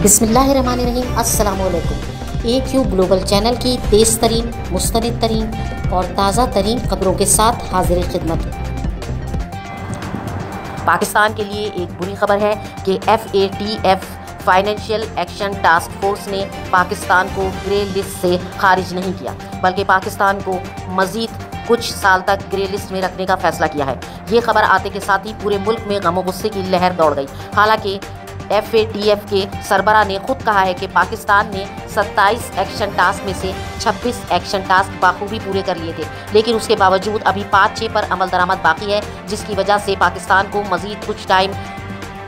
बिस्मिल्लाहिर्रहमानिर्रहीम। अस्सलामुअलैकुम। AQ global channel की तेज़ तरीन, मुस्तनिद तरीन और ताज़ा तरीन खबरों के साथ हाजिर खिदमत। पाकिस्तान के लिए एक बुरी खबर है कि FATF financial action task force ने पाकिस्तान को ग्रे लिस्ट से खारिज नहीं किया, बल्कि पाकिस्तान को मज़ीद कुछ साल तक ग्रे लिस्ट में रखने का फैसला किया है। ये खबर आते के साथ ही पूरे मुल्क में गम और गुस्से की लहर दौड़ गई। हालांकि FATF के सरबरा ने खुद कहा है कि पाकिस्तान ने 27 एक्शन टास्क में से 26 एक्शन टास्क बाखूबी पूरे कर लिए थे, लेकिन उसके बावजूद अभी 5-6 पर अमल दरामद बाकी है, जिसकी वजह से पाकिस्तान को मज़ीद कुछ टाइम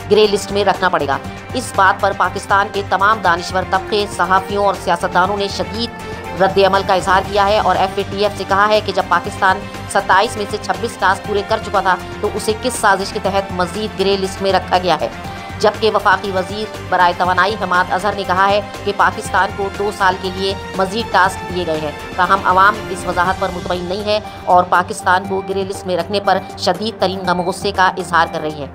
ग्रे लिस्ट में रखना पड़ेगा। इस बात पर पाकिस्तान के तमाम दानिश्वर तबके, सहाफ़ियों और सियासतदानों ने शदीद रद्द-ए-अमल का इजहार किया है और FATF से कहा है कि जब पाकिस्तान 27 में से 26 टास्क पूरे कर चुका था तो उसे किस साजिश के तहत मज़ीद ग्रे लिस्ट में रखा गया है। जबकि वफाकी वज़ीर बराए तवानाई हमाद अजहर ने कहा है कि पाकिस्तान को 2 साल के लिए मज़ीद टास्क दिए गए हैं। ताहम अवाम इस वजाहत पर मुतमईन नहीं है और पाकिस्तान को ग्रे लिस्ट में रखने पर शदीद तरीन गम गुस्से का इजहार कर रही है।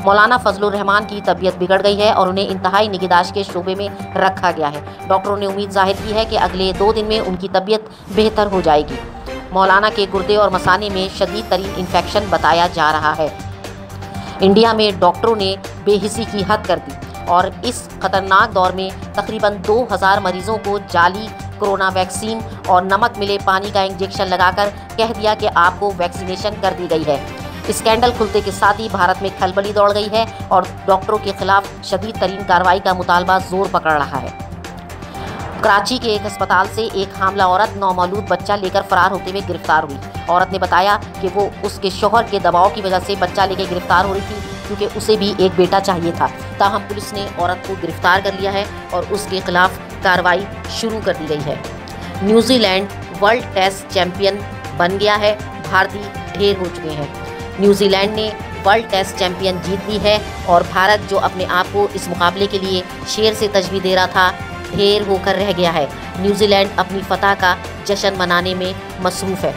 मौलाना फजलुर रहमान की तबीयत बिगड़ गई है और उन्हें इंतहाई निगहदाश्त के शोबे में रखा गया है। डॉक्टरों ने उम्मीद जाहिर की है कि अगले 2 दिन में उनकी तबीयत बेहतर हो जाएगी। मौलाना के गुर्दे और मसाने में शदीद तरीन इन्फेक्शन बताया जा रहा है। इंडिया में डॉक्टरों ने बेहिसी की हद कर दी और इस खतरनाक दौर में तकरीबन 2000 मरीजों को जाली कोरोना वैक्सीन और नमक मिले पानी का इंजेक्शन लगाकर कह दिया कि आपको वैक्सीनेशन कर दी गई है। स्कैंडल खुलते के साथ ही भारत में खलबली दौड़ गई है और डॉक्टरों के खिलाफ शदीद तरीन कार्रवाई का मुतालबा जोर पकड़ रहा है। कराची के एक अस्पताल से एक हामला औरत नौमौलूद बच्चा लेकर फरार होते हुए गिरफ्तार हुई। औरत ने बताया कि वो उसके शौहर के दबाव की वजह से बच्चा लेकर गिरफ्तार हो रही थी, क्योंकि उसे भी एक बेटा चाहिए था। ताहम पुलिस ने औरत को गिरफ्तार कर लिया है और उसके खिलाफ कार्रवाई शुरू कर दी गई है। न्यूजीलैंड वर्ल्ड टेस्ट चैंपियन बन गया है। भारतीय ढेर हो चुके हैं। न्यूजीलैंड ने वर्ल्ड टेस्ट चैंपियन जीत ली है और भारत जो अपने आप को इस मुकाबले के लिए शेर से तजबीह दे रहा था, ढेर होकर रह गया है। न्यूजीलैंड अपनी फतह का जश्न मनाने में मसरूफ़ है।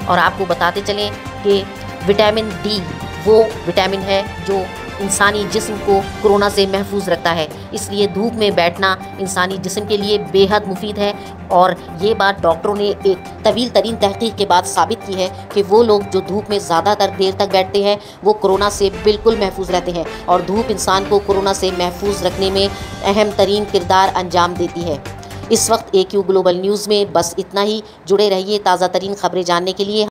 और आपको बताते चलें कि विटामिन D वो विटामिन है जो इंसानी जिस्म को कोरोना से महफूज रखता है, इसलिए धूप में बैठना इंसानी जिस्म के लिए बेहद मुफीद है। और ये बात डॉक्टरों ने एक तवील तरीन तहकीक के बाद साबित की है कि वो लोग जो धूप में ज़्यादातर देर तक बैठते हैं वो कोरोना से बिल्कुल महफूज रहते हैं और धूप इंसान को कोरोना से महफूज रखने में अहम तरीन किरदार अंजाम देती है। इस वक्त AQ ग्लोबल न्यूज़ में बस इतना ही। जुड़े रहिए ताज़ा तरीन खबरें जानने के लिए।